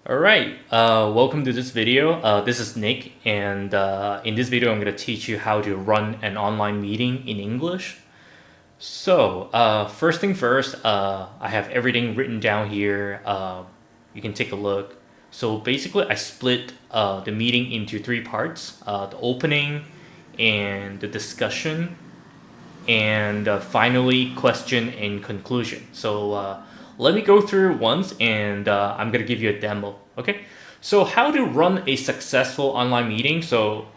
All right, welcome to this video. This is Nick, and in this video, I'm going to teach you how to run an online meeting in English. So, first thing first, I have everything written down here. You can take a look. So, basically, I split the meeting into three parts: the opening, and the discussion, and finally question and conclusion. So let me go through once, and I'm gonna give you a demo. Okay. So how to run a successful online meeting? So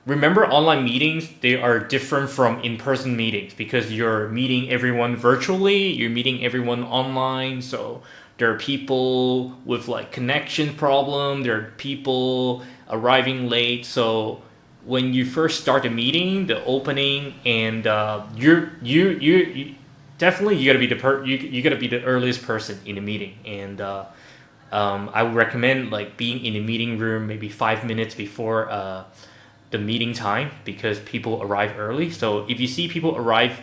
remember, online meetings, they are different from in-person meetings because you're meeting everyone virtually, you're meeting everyone online. So there are people with like connection problem, there are people arriving late. So when you first start the meeting, the opening, and you definitely you gotta be you gotta be the earliest person in the meeting, and I would recommend like being in the meeting room maybe 5 minutes before the meeting time because people arrive early. So if you see people arrive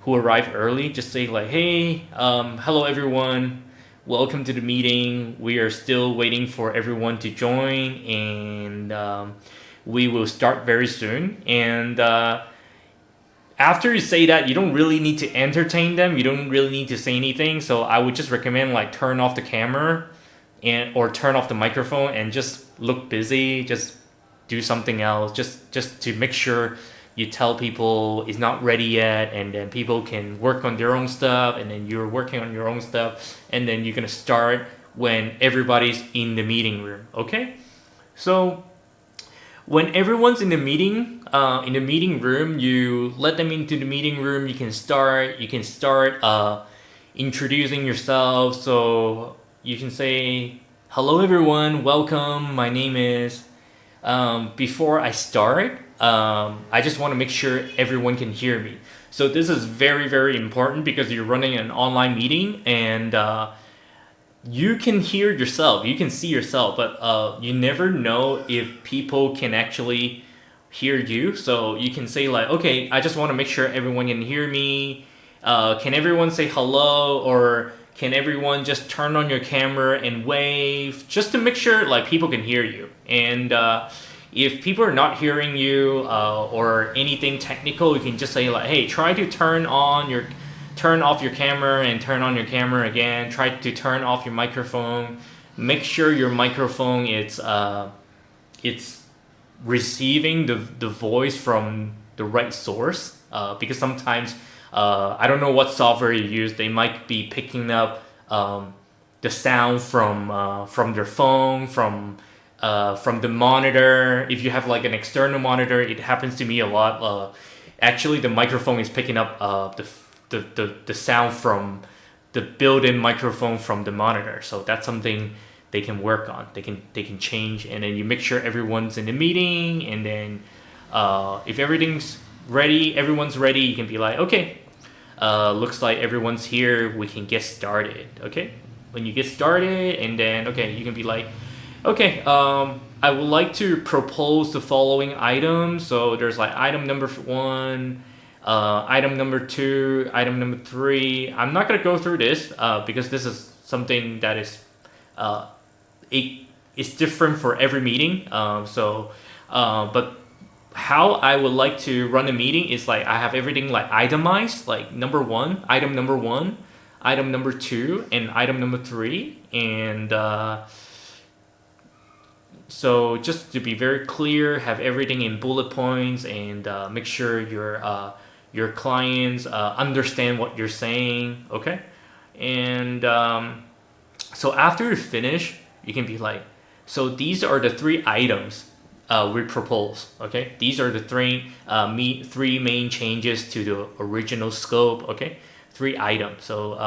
early, just say like, "Hey, hello everyone, welcome to the meeting. We are still waiting for everyone to join, and we will start very soon." And after you say that, you don't really need to entertain them. You don't really need to say anything. So I would just recommend like turn off the camera and or turn off the microphone and just look busy. Just do something else. Just to make sure you tell people it's not ready yet, and then people can work on their own stuff, and then you're working on your own stuff, and then you're gonna start when everybody's in the meeting room. Okay, so when everyone's in the meeting room, you let them into the meeting room. You can start introducing yourself. So you can say, "Hello everyone, welcome, my name is," before I start, I just want to make sure everyone can hear me. So this is very, very important because you're running an online meeting, and you can hear yourself, you can see yourself, but you never know if people can actually hear you. So you can say like, "Okay, I just want to make sure everyone can hear me. Can everyone say hello, or can everyone just turn on your camera and wave, just to make sure like people can hear you?" And if people are not hearing you or anything technical, you can just say like, "Hey, try to turn off your camera and turn on your camera again. Try to turn off your microphone. Make sure your microphone it's receiving the voice from the right source, because sometimes I don't know what software you use. They might be picking up the sound from their phone, from the monitor. If you have like an external monitor, it happens to me a lot. Actually, the microphone is picking up the sound from the built-in microphone from the monitor. So that's something they can work on. They can change, and then you make sure everyone's in the meeting, and then if everyone's ready, you can be like, "Okay, looks like everyone's here. We can get started." Okay, when you get started, and then okay, you can be like, "Okay, I would like to propose the following items." So there's like item number one, item number two, item number three. I'm not gonna go through this because this is something that is uh, it's different for every meeting. But how I would like to run a meeting is like I have everything like itemized, like number one, item number two, and item number three, and so just to be very clear, have everything in bullet points, and make sure your clients understand what you're saying. Okay, and so after you finish, you can be like, "So these are the three items we propose." Okay, these are the three main changes to the original scope. Okay, three items. So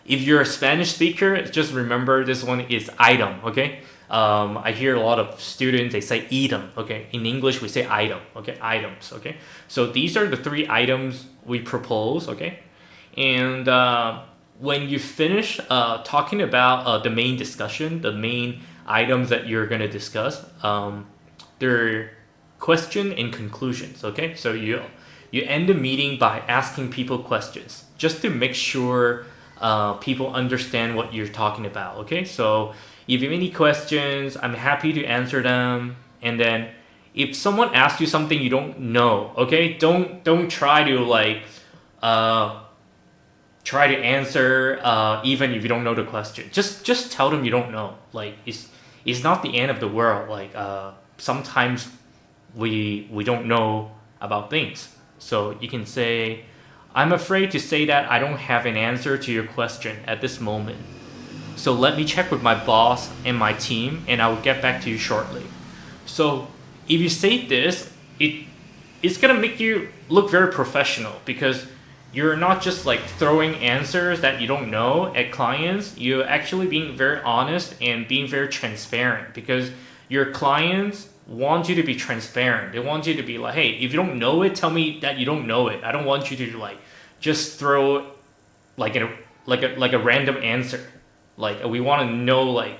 if you're a Spanish speaker, just remember this one is item. Okay. I hear a lot of students, they say item. Okay, in English we say item. Okay, items. Okay, so these are the three items we propose. Okay, and when you finish talking about the main discussion, the main items that you're going to discuss, they're question and conclusions. Okay, so you end the meeting by asking people questions just to make sure people understand what you're talking about. Okay, so if you have any questions, I'm happy to answer them. And then if someone asks you something you don't know, okay, don't try to like uh, try to answer even if you don't know the question. Just tell them you don't know. Like it's not the end of the world. Like sometimes we don't know about things. So you can say, I'm afraid to say that I don't have an answer to your question at this moment. So let me check with my boss and my team and I will get back to you shortly. So if you say this, it's gonna make you look very professional because you're not just like throwing answers that you don't know at clients. You're actually being very honest and being very transparent because your clients want you to be transparent. They want you to be like, hey, if you don't know it, tell me that you don't know it. I don't want you to like just throw like a random answer. Like we want to know like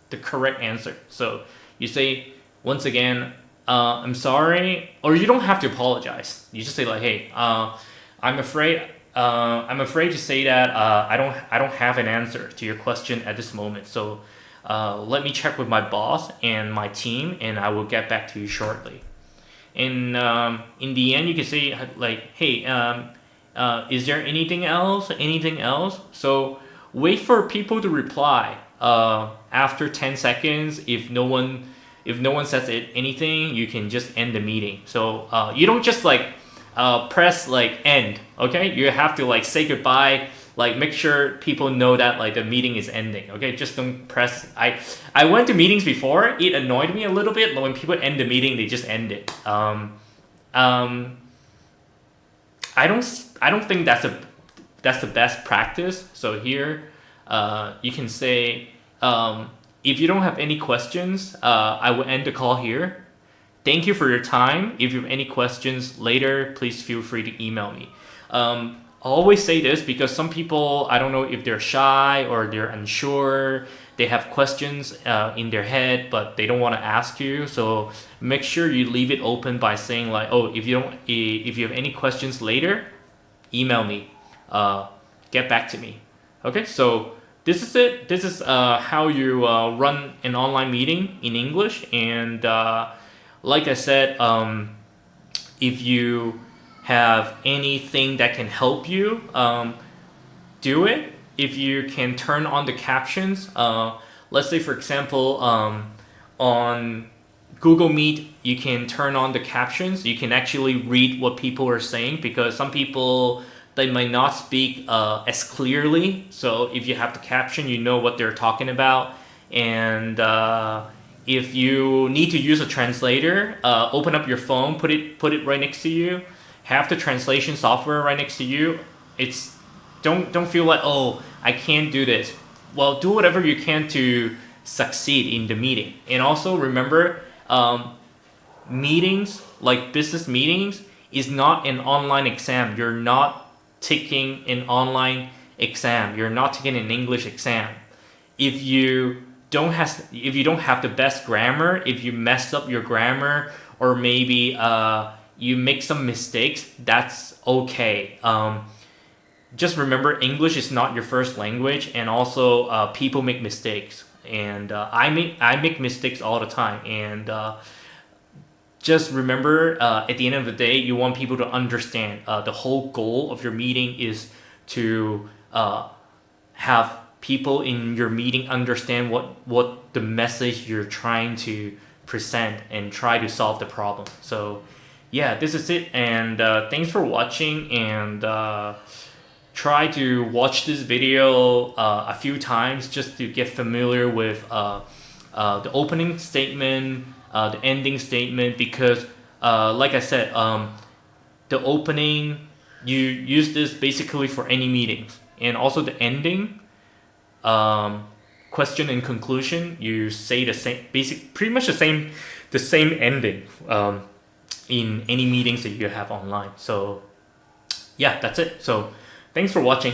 the correct answer. So you say once again, I'm sorry, or you don't have to apologize. You just say like, hey, I'm afraid. I'm afraid to say that I don't have an answer to your question at this moment. So let me check with my boss and my team, and I will get back to you shortly. And in the end, you can say like, hey, is there anything else? Anything else? So wait for people to reply. After 10 seconds, if no one says anything, you can just end the meeting. So you don't just like press like end. Okay, you have to like say goodbye. Like make sure people know that like the meeting is ending. Okay, just don't press. I went to meetings before. It annoyed me a little bit. When people end the meeting, they just end it. Um, I don't think that's the best practice. So here, you can say, if you don't have any questions, I will end the call here. Thank you for your time. If you have any questions later, please feel free to email me. I always say this because some people, I don't know if they're shy or they're unsure. They have questions in their head, but they don't want to ask you. So make sure you leave it open by saying like, oh, if you have any questions later, email me. Get back to me. Okay, so this is it. This is how you run an online meeting in English. And like I said, if you have anything that can help you, do it. If you can turn on the captions, let's say for example, on Google Meet, you can turn on the captions. You can actually read what people are saying because some people they might not speak as clearly. So if you have the caption, you know what they're talking about. And if you need to use a translator, open up your phone, put it right next to you. Have the translation software right next to you. It's don't feel like, oh, I can't do this. Well, do whatever you can to succeed in the meeting. And also remember, meetings like business meetings is not an online exam. You're not taking an online exam. You're not taking an English exam. If you don't have the best grammar, if you mess up your grammar, or maybe you make some mistakes, that's okay. Just remember, English is not your first language, and also people make mistakes, and I make mistakes all the time. And just remember, at the end of the day, you want people to understand. The whole goal of your meeting is to have people in your meeting understand what the message you're trying to present and try to solve the problem. So yeah, this is it, and thanks for watching, and try to watch this video a few times just to get familiar with the opening statement, the ending statement, because like I said, the opening, you use this basically for any meetings, and also the ending, question and conclusion, you say the same, pretty much the same ending in any meetings that you have online. So yeah, that's it. So thanks for watching.